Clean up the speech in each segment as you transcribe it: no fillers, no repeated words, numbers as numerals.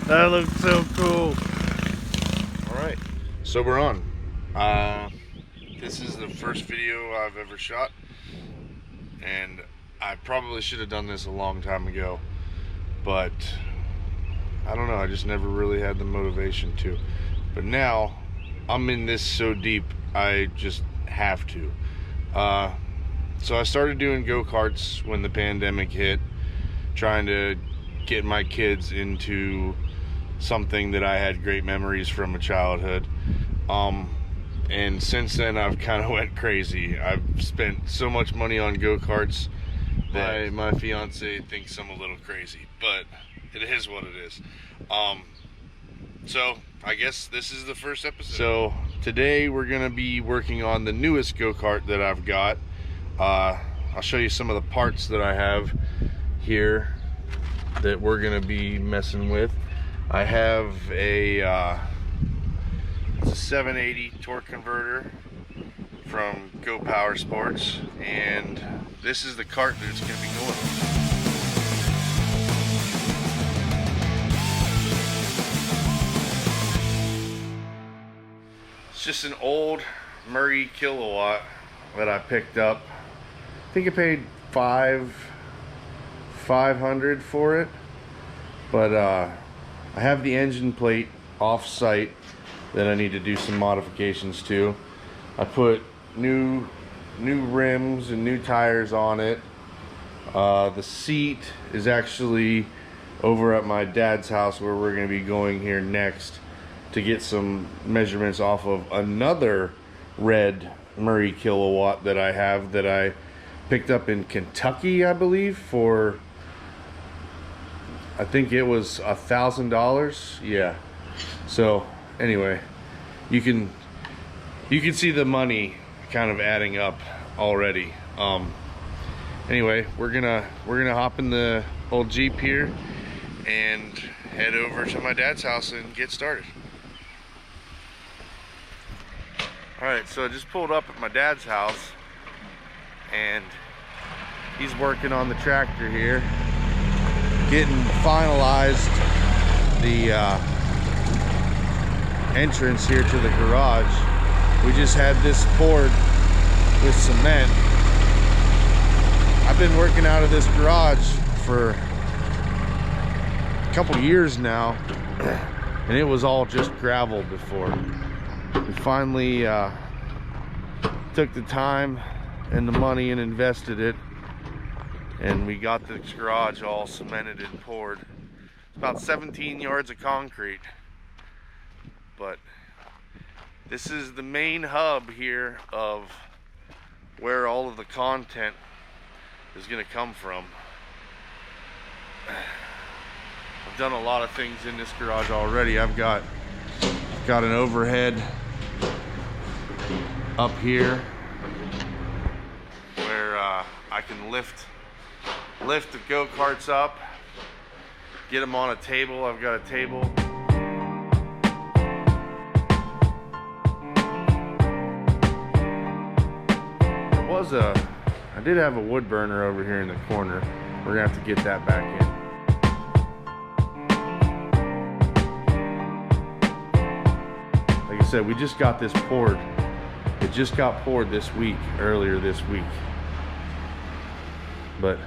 That looks so cool. All right, so we're on. This is the first video I've ever shot, and I probably should have done this a long time ago, but I don't know, I just never really had the motivation to. But now I'm in this so deep, I just have to. So I started doing go-karts when the pandemic hit, trying to get my kids into something that I had great memories from a childhood. And since then I've kind of went crazy. I've spent so much money on go-karts that my fiance thinks I'm a little crazy, but it is what it is. So I guess this is the first episode. So today we're gonna be working on the newest go-kart that I've got. I'll show you some of the parts that I have here that we're gonna be messing with. I have it's a 780 torque converter from Go Power Sports, and this is the cart that it's gonna be going on. It's just an old Murray Kilowatt that I picked up. I think I paid $500 for it, but I have the engine plate off-site that I need to do some modifications to. I put new rims and new tires on it. The seat is actually over at my dad's house, where we're going to be going here next to get some measurements off of another red Murray Kilowatt that I have, that I picked up in Kentucky, I believe, for I think it was $1,000. Yeah. So anyway, you can see the money kind of adding up already. Anyway, we're gonna hop in the old Jeep here and head over to my dad's house and get started. All right, so I just pulled up at my dad's house, and he's working on the tractor here, getting finalized the entrance here to the garage. We just had this poured with cement. I've been working out of this garage for a couple years now, and it was all just gravel before. We finally took the time and the money and invested it, and we got this garage all cemented and poured. It's about 17 yards of concrete, but this is the main hub here of where all of the content is going to come from. I've done a lot of things in this garage already. I've got an overhead up here where I can lift the go-karts up, get them on a table. I've got a table. I did have a wood burner over here in the corner. We're gonna have to get that back in. Like I said, we just got this poured. It just got poured earlier this week. But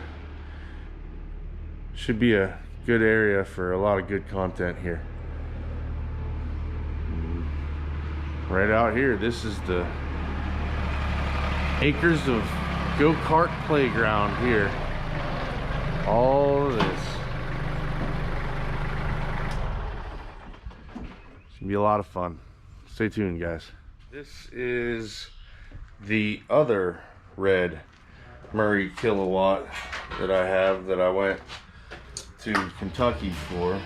should be a good area for a lot of good content here. Right out here, this is the acres of go-kart playground here. All of this. It's gonna be a lot of fun. Stay tuned, guys. This is the other red Murray Kilowatt that I have, that I went to Kentucky for.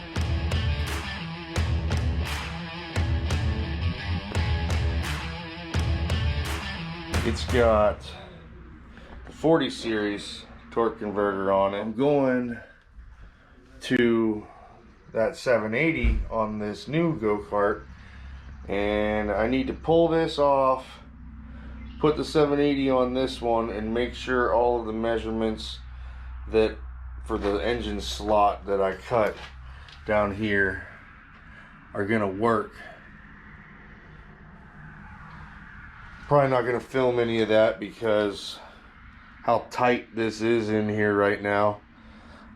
It's got the 40 series torque converter on it. I'm going to that 780 on this new go-kart, and I need to pull this off, put the 780 on this one, and make sure all of the measurements that for the engine slot that I cut down here are gonna work. Probably not gonna film any of that because how tight this is in here right now.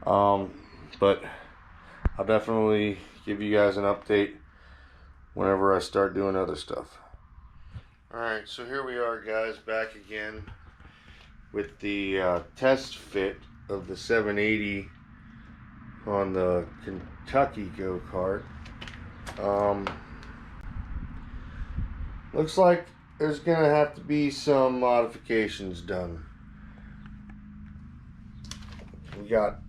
But I'll definitely give you guys an update whenever I start doing other stuff. Alright, so here we are, guys, back again with the test fit of the 780 on the Kentucky go-kart. Looks like there's gonna have to be some modifications done. We got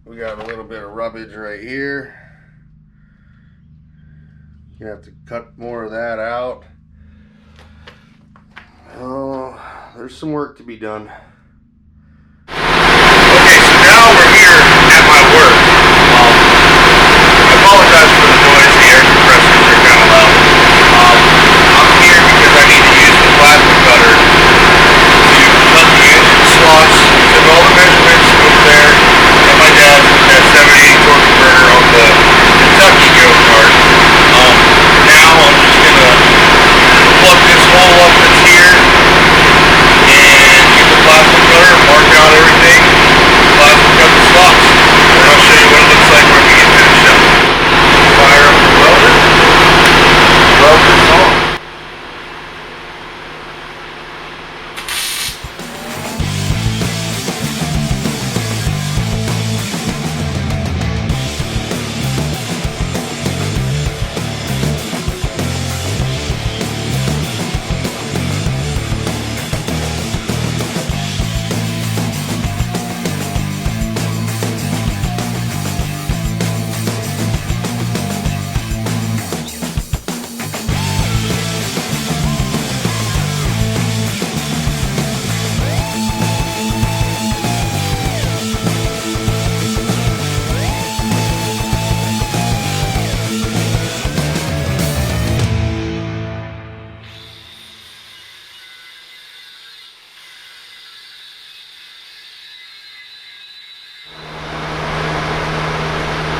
a little bit of rubbish right here. You have to cut more of that out. There's some work to be done. Okay, so now we're here at my work. I apologize for the noise. The air compressors are kind of loud. I'm here because I need to use the plasma cutter to cut the engine slots. Took all the measurements over there at my dad's with that 780 torque converter on the Kentucky go-kart. Now I'm just gonna plug this hole up that's here and get the plasma cutter, mark out everything, plasma cut the slots, and I'll show you what it looks like when we get finished up. Fire up the welder, weld this on.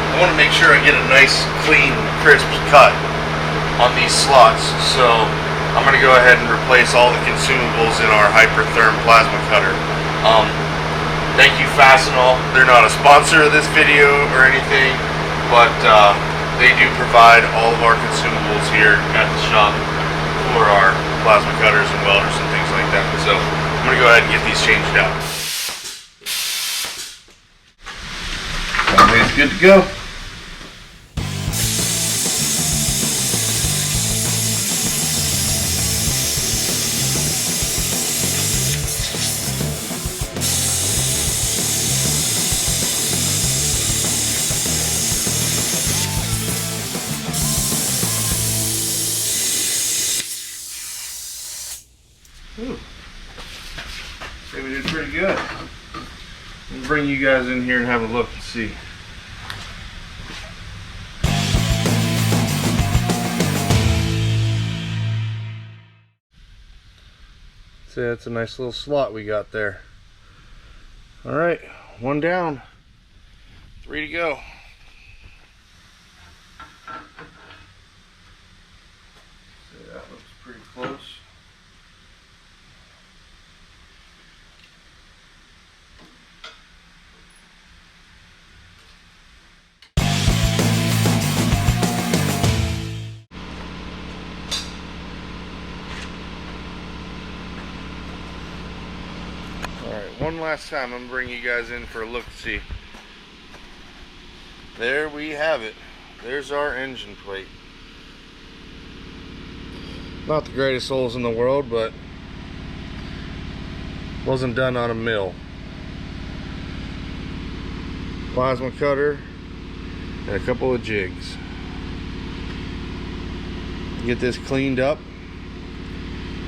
I want to make sure I get a nice, clean, crisp cut on these slots, so I'm going to go ahead and replace all the consumables in our Hypertherm plasma cutter. Thank you, Fastenal. They're not a sponsor of this video or anything, but they do provide all of our consumables here at the shop for our plasma cutters and welders and things like that. So I'm going to go ahead and get these changed out. Everything's good to go. Ooh. I think we did pretty good. I'll bring you guys in here and have a look and see. See, that's a nice little slot we got there. Alright, one down. 3 to go. See, that looks pretty close. Alright, one last time I'm bringing you guys in for a look-see. There we have it. There's our engine plate. Not the greatest holes in the world, but wasn't done on a mill. Plasma cutter and a couple of jigs. Get this cleaned up,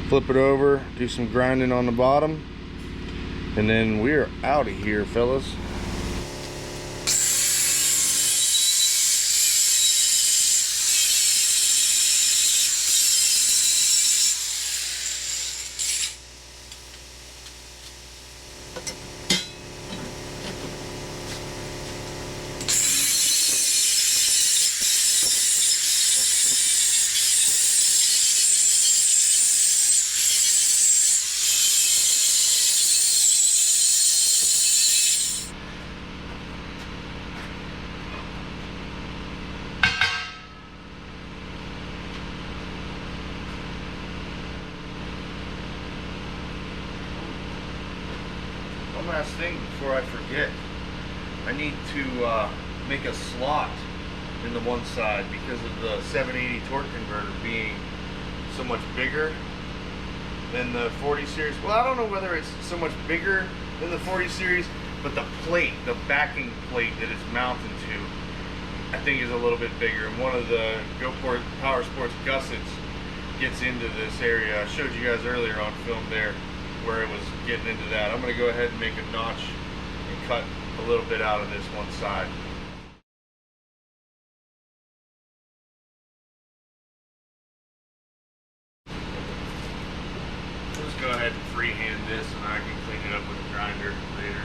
flip it over, do some grinding on the bottom, and then we're out of here, fellas. One last thing before I forget. I need to make a slot in the one side because of the 780 torque converter being so much bigger than the 40 series. Well, I don't know whether it's so much bigger than the 40 series, but the plate, the backing plate that it's mounted to, I think is a little bit bigger. And one of the GoPort Power Sports gussets gets into this area. I showed you guys earlier on film there where it was getting into that. I'm going to go ahead and make a notch and cut a little bit out of this one side. Let's go ahead and freehand this, and I can clean it up with a grinder later.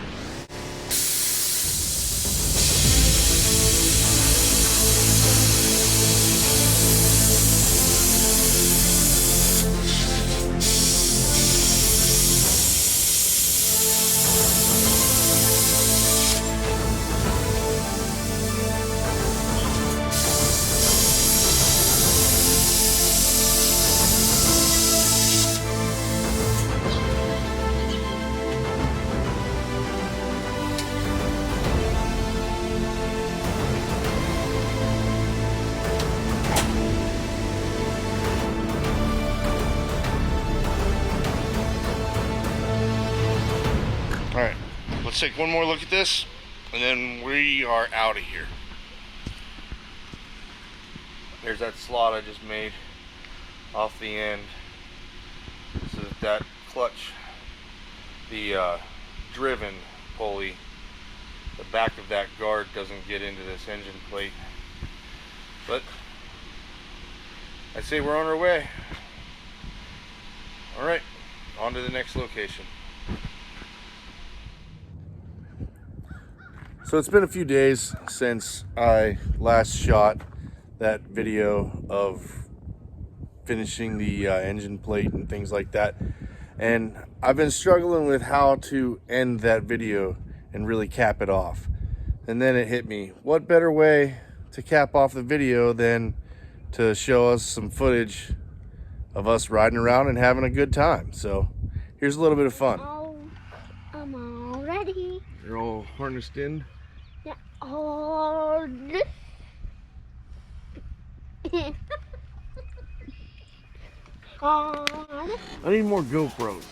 Alright, let's take one more look at this, and then we are out of here. There's that slot I just made off the end so that clutch, the driven pulley, the back of that guard doesn't get into this engine plate. But I'd say we're on our way. Alright, on to the next location. So it's been a few days since I last shot that video of finishing the engine plate and things like that, and I've been struggling with how to end that video and really cap it off. And then it hit me, what better way to cap off the video than to show us some footage of us riding around and having a good time. So here's a little bit of fun. Oh, I'm all ready. You're all harnessed in? Yeah. Oh. I need more GoPros.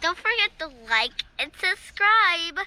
don't forget to like and subscribe.